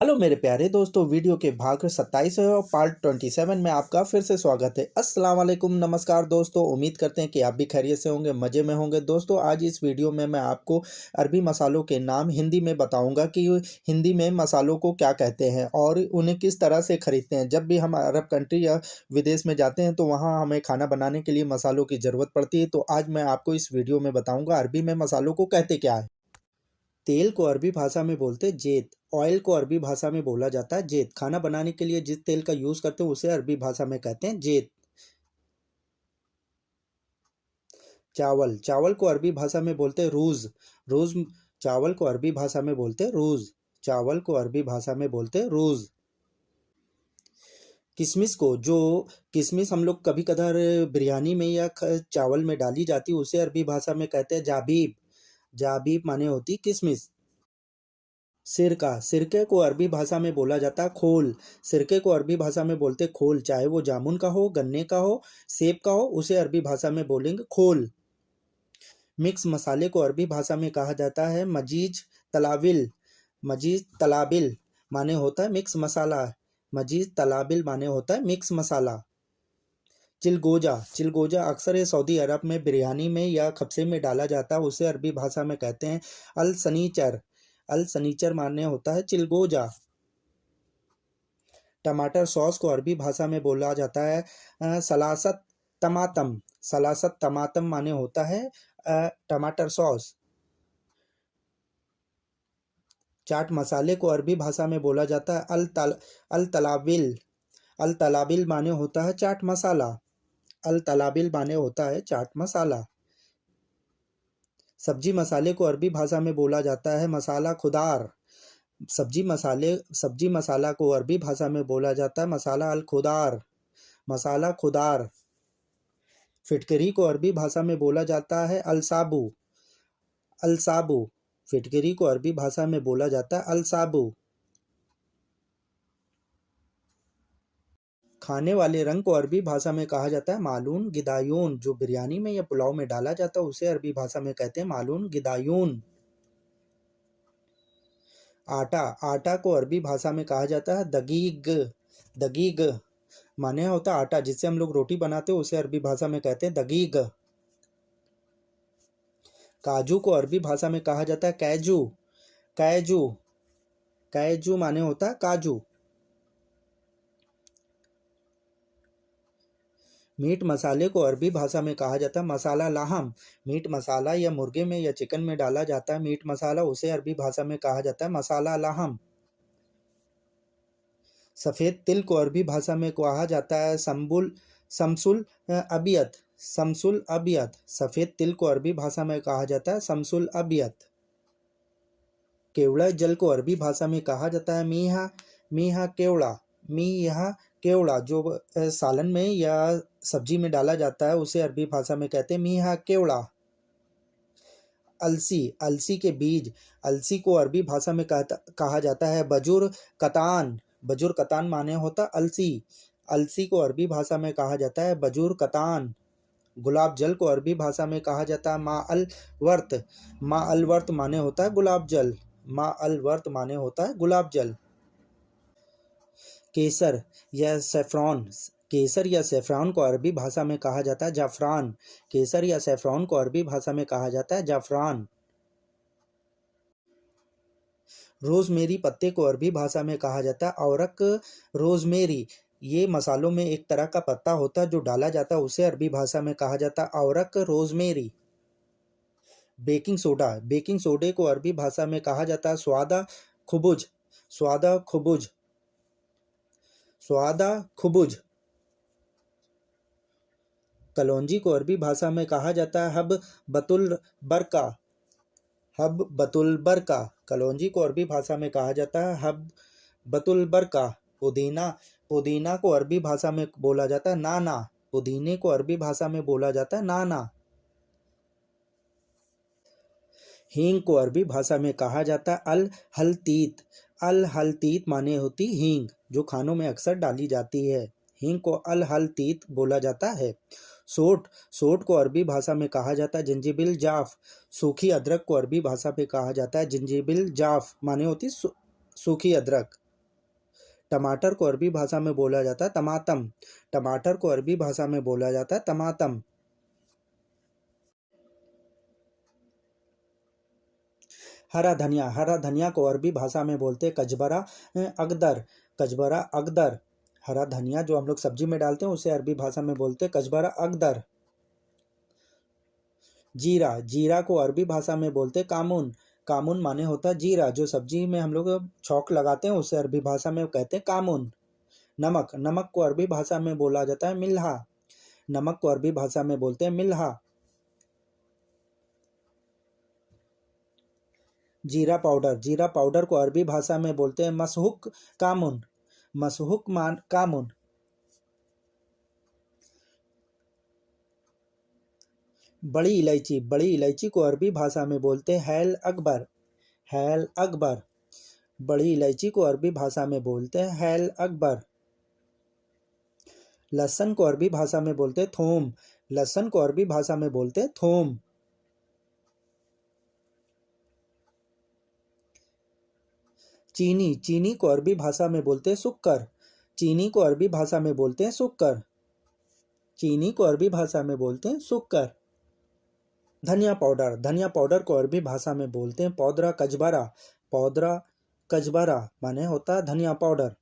Hello मेरे प्यारे दोस्तों, वीडियो के भाग 27 है और पार्ट 27 में आपका फिर से स्वागत है। अस्सलाम वालेकुम, नमस्कार दोस्तों। उम्मीद करते हैं कि आप भी खैरियत से होंगे, मज़े में होंगे। दोस्तों, आज इस वीडियो में मैं आपको अरबी मसालों के नाम हिंदी में बताऊंगा कि हिंदी में मसालों को क्या कहते हैं और उन्हें किस तरह से खरीदते हैं। जब भी हम अरब कंट्री या विदेश में जाते हैं तो वहाँ हमें खाना बनाने के लिए मसालों की ज़रूरत पड़ती है। तो आज मैं आपको इस वीडियो में बताऊँगा अरबी में मसालों को कहते क्या है। तेल को अरबी भाषा में बोलते हैं जेत। ऑयल को अरबी भाषा में बोला जाता है जेत। खाना बनाने के लिए जिस तेल का यूज़ करते हैं उसे अरबी भाषा में कहते हैं जेत। चावल चावल को अरबी भाषा में बोलते हैं रूज़। रूज़ चावल को अरबी भाषा में बोलते हैं रूज़। चावल को अरबी भाषा में बोलते हैं रूज़। किशमिश को जो किशमिश हम लोग कभी कभार बिरयानी में या चावल में डाली जाती है उसे अरबी भाषा में कहते हैं जाबीब। जाबीब माने होती किशमिश। सिरका सिरके को अरबी भाषा में बोला जाता है खोल। सिरके को अरबी भाषा में बोलते खोल, चाहे वो जामुन का हो, गन्ने का हो, सेब का हो, उसे अरबी भाषा में बोलेंगे खोल। मिक्स मसाले को अरबी भाषा में कहा जाता है मजीज तलाविल। मजीज तलाबिल माने होता है मिक्स मसाला। मजीज तलाबिल माने होता है मिक्स मसाला। चिलगोजा चिलगोजा अक्सर ये सऊदी अरब में बिरयानी में या खबसे में डाला जाता है, उसे अरबी भाषा में कहते हैं अल सनीचर। अल सनीचर माने होता है चिलगोजा। टमाटर सॉस को अरबी भाषा में बोला जाता है सलासत तमातम। सलासत तमातम माने होता है टमाटर सॉस। चाट मसाले को अरबी भाषा में बोला जाता है अल तलाबिल। अल तलाबिल माने होता है चाट मसाला। अल तलाबिल माने होता है चाट मसाला। सब्जी मसाले को अरबी भाषा में बोला जाता है मसाला खुदार। सब्जी मसाला को अरबी भाषा में बोला जाता है मसाला अल खुदार। मसाला खुदार। फिटकरी को अरबी भाषा में बोला जाता है अलसाबू। अलसाबू। फिटकरी को अरबी भाषा में बोला जाता है अलसाबू। खाने वाले रंग को अरबी भाषा में कहा जाता है मालून गिदायून। जो बिरयानी में या पुलाव में डाला जाता है उसे अरबी भाषा में कहते हैं मालून गिदायून। आटा आटा को अरबी भाषा में कहा जाता है दगीग। दगीग माने होता है आटा जिससे हम लोग रोटी बनाते हैं, उसे अरबी भाषा में कहते हैं दगीग। काजू को अरबी भाषा में कहा जाता है कैजू। कैजू कैजू माने होता है काजू। मीट मसाले को अरबी भाषा में कहा जाता है मसाला लाहम। मीट मसाला या मुर्गे में या चिकन में डाला जाता है मीट मसाला, उसे अरबी भाषा में कहा जाता है मसाला लाहम। सफ़ेद तिल को अरबी भाषा में कहा जाता है समसुल अबियत। समसुल अबियत। सफ़ेद तिल को अरबी भाषा में कहा जाता है समसुल अबियत। केवड़ा जल को अरबी भाषा में कहा जाता है मीहा। मीहा केवड़ा। मीहा केवड़ा जो सालन में या सब्जी में डाला जाता है उसे अरबी भाषा में कहते हैं मीहा केवड़ा। अलसी अलसी के बीज। अलसी को अरबी भाषा में कहा जाता है बजुर कतान। बजुर कतान माने होता अलसी। अलसी को अरबी भाषा में कहा जाता है बजुर कतान। गुलाब जल को अरबी भाषा में कहा जाता है मा अल वर्त। मा अल वर्त माने होता है गुलाब जल। मा अल वर्त माने होता है गुलाब जल। केसर या सेफ्रॉन। केसर या सेफ्रॉन को अरबी भाषा में कहा जाता है जाफरान। केसर या सेफ्रॉन को अरबी भाषा में कहा जाता है जाफरान। रोजमेरी पत्ते को अरबी भाषा में कहा जाता है औरक रोजमेरी। ये मसालों में एक तरह का पत्ता होता है जो डाला जाता है, उसे अरबी भाषा में कहा जाता है औरक रोजमेरी। Baking soda. बेकिंग सोडे को अरबी भाषा में कहा जाता है स्वादा खुबुज। स्वादा खुबुज। स्वादा खुबुज। कलौंजी को अरबी भाषा में कहा जाता है हब बतुल बरका। हब बतुल बरका। कलौंजी को अरबी भाषा में कहा जाता है हब बतुल बरका। पुदीना पुदीना को अरबी भाषा में बोला जाता है नाना। पुदीने को अरबी भाषा में बोला जाता है नाना। हींग को अरबी भाषा में कहा जाता है अल हलतीत। अल हलतीत माने होती हींग जो खानों में अक्सर डाली जाती है। हींग को अल हलतीत बोला जाता है। सोट सोट को अरबी भाषा में कहा जाता है जिंजीबिल जाफ। सूखी अदरक को अरबी भाषा में कहा जाता है जिंजीबिल जाफ माने होती सूखी अदरक। टमाटर को अरबी भाषा में बोला जाता है टमाटम। टमाटर को अरबी भाषा में बोला जाता है टमाटम। हरा धनिया, हरा धनिया को अरबी भाषा में बोलते हैं कजबरा अगदर। कजबरा अगदर। हरा धनिया जो हम लोग सब्जी में डालते हैं उसे अरबी भाषा में बोलते हैं कजबरा अगदर। जीरा, जीरा को अरबी भाषा में बोलते हैं कामुन। कामुन माने होता है जीरा, जो सब्जी में हम लोग छौंक लगाते हैं उसे अरबी भाषा में कहते हैं कामुन। नमक, नमक को अरबी भाषा में बोला जाता है मिल्हा। नमक को अरबी भाषा में बोलते हैं मिल्हा। जीरा पाउडर, जीरा पाउडर को अरबी भाषा में बोलते हैं मसहुक कामुन। मसहुक मान कामुन। बड़ी इलायची, बड़ी इलायची को अरबी भाषा में बोलते हैं हैल अकबर। हैल अकबर। बड़ी इलायची को अरबी भाषा में बोलते हैं हैल अकबर। लहसुन को अरबी भाषा में बोलते हैं थोम। लहसुन को अरबी भाषा में बोलते हैं थोम। चीनी, चीनी को अरबी भाषा में बोलते हैं सुक्कर। चीनी को अरबी भाषा में बोलते हैं सुक्कर। चीनी को अरबी भाषा में बोलते हैं सुक्कर। धनिया पाउडर, धनिया पाउडर को अरबी भाषा में बोलते हैं पौदरा कजबरा। पौदरा कजबरा माने होता है धनिया पाउडर।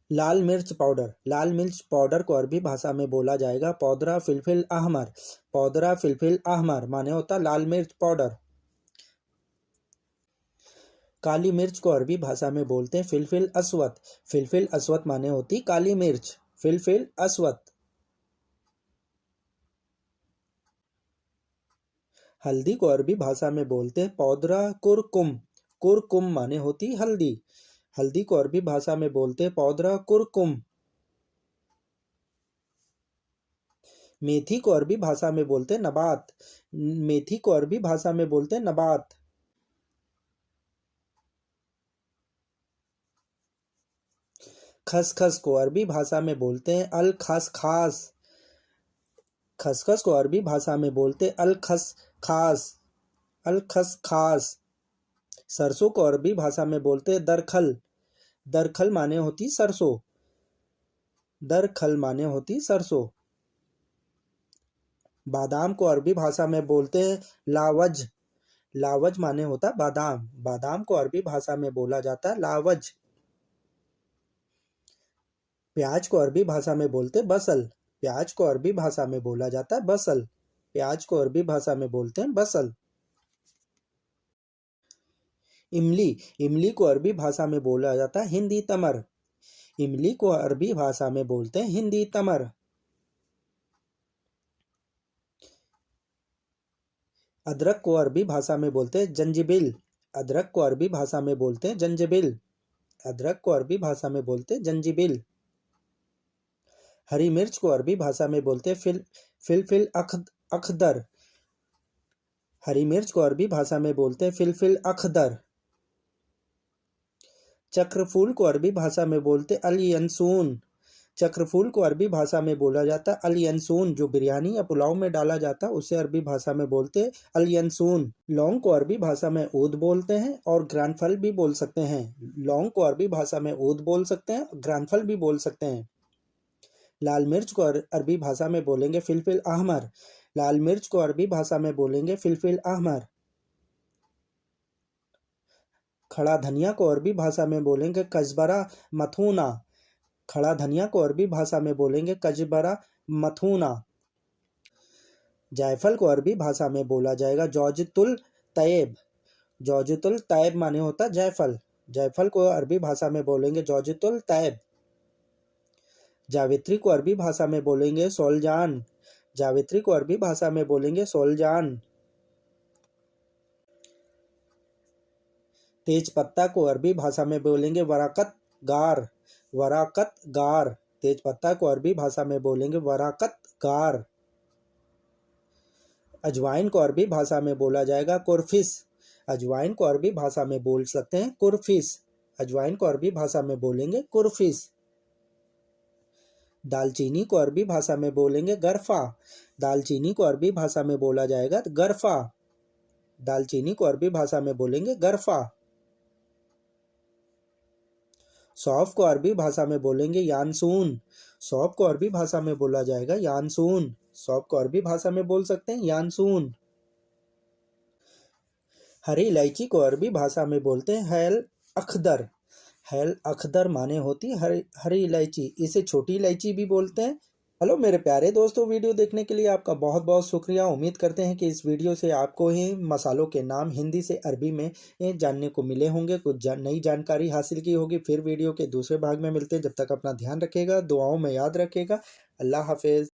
लाल मिर्च पाउडर, लाल मिर्च पाउडर को अरबी भाषा में बोला जाएगा पौदरा फिलफिल अहमर। पौदरा फिलफिल अहमर माने होता है लाल मिर्च पाउडर। काली मिर्च को अरबी भाषा में बोलते हैं फिलफिल अस्वद। फिलफिल अस्वद माने होती काली मिर्च। Fulfil Aswad. हल्दी को अरबी भाषा में बोलते हैं पौदरा कुरकुम। कुरकुम माने होती हल्दी। हल्दी को अरबी भाषा में बोलते हैं पौदरा कुरकुम। मेथी को अरबी भाषा में बोलते हैं नबात। मेथी को अरबी भाषा में बोलते हैं नबात। खसखस को अरबी भाषा में बोलते हैं अल खस खास। खसखस को अरबी भाषा में बोलते अल खस खास। अल खस खास। सरसों को अरबी भाषा में बोलते दरखल। दरखल माने होती सरसों। दरखल माने होती सरसों। बादाम को अरबी भाषा में बोलते हैं लावज। लावज माने होता बादाम। बादाम को अरबी भाषा में बोला जाता है लावज। प्याज को अरबी भाषा में बोलते बसल। प्याज को अरबी भाषा में बोला जाता है बसल। प्याज को अरबी भाषा में बोलते हैं बसल। इमली, इमली को अरबी भाषा में बोला जाता है हिंदी तमर। इमली को अरबी भाषा में बोलते हैं हिंदी तमर। अदरक को अरबी भाषा में बोलते हैं जंजिबिल। अदरक को अरबी भाषा में बोलते हैं जंजिबिल। अदरक को अरबी भाषा में बोलते हैं जंजिबिल। हरी मिर्च को अरबी भाषा में बोलते हैं फिलफिल अखदर। हरी मिर्च को अरबी भाषा में बोलते हैं फिलफिल अखदर। चक्रफूल को अरबी भाषा में बोलते अलियंसून। चक्रफूल को अरबी भाषा में बोला जाता है अलियंसून। जो बिरयानी या पुलाव में डाला जाता है उसे अरबी भाषा में बोलते हैं अलियंसून। लौंग को अरबी भाषा में ऊद बोलते हैं और ग्रानफल भी बोल सकते हैं। लौंग को अरबी भाषा में ऊद बोल सकते हैं, ग्रानफल भी बोल सकते हैं। लाल मिर्च को अरबी भाषा में बोलेंगे फिलफिल अहमर। लाल मिर्च को अरबी भाषा में बोलेंगे फिलफिल अहमर। खड़ा धनिया को अरबी भाषा में बोलेंगे कजबरा मथूना। खड़ा धनिया को अरबी भाषा में बोलेंगे कजबरा मथूना। जायफल को अरबी भाषा में बोला जाएगा जौजतुल तैब। जौजतुल तैब माने होता जायफल। जायफल को अरबी भाषा में बोलेंगे जौजतुल तैब। जावित्री को अरबी भाषा में बोलेंगे सोलजान। जावित्री को अरबी भाषा में बोलेंगे सोलजान। तेज पत्ता को अरबी भाषा में बोलेंगे वराकत गार। वराकत गार। तेज पत्ता को अरबी भाषा में बोलेंगे वराकत गार। अजवाइन को अरबी भाषा में बोला जाएगा कुरफिस। अजवाइन को अरबी भाषा में बोल सकते हैं कुरफिस। अजवाइन को अरबी भाषा में बोलेंगे कुरफिस। दालचीनी को अरबी भाषा में बोलेंगे गरफा। दालचीनी को अरबी भाषा में बोला जाएगा गरफा। दालचीनी को अरबी भाषा में बोलेंगे गरफा। सौंफ को अरबी भाषा में बोलेंगे यानसून। सौंफ को अरबी भाषा में बोला जाएगा यानसून। सौंफ को अरबी भाषा में बोल सकते हैं यानसून। हरी इलायची को अरबी भाषा में बोलते हैं हैल अखदर। हैल अखदर माने होती है हरी हरी इलायची, इसे छोटी इलायची भी बोलते हैं। हेलो मेरे प्यारे दोस्तों, वीडियो देखने के लिए आपका बहुत बहुत शुक्रिया। उम्मीद करते हैं कि इस वीडियो से आपको ही मसालों के नाम हिंदी से अरबी में जानने को मिले होंगे, कुछ नई जानकारी हासिल की होगी। फिर वीडियो के दूसरे भाग में मिलते हैं। जब तक अपना ध्यान रखिएगा, दुआओं में याद रखिएगा। अल्लाह हाफिज़।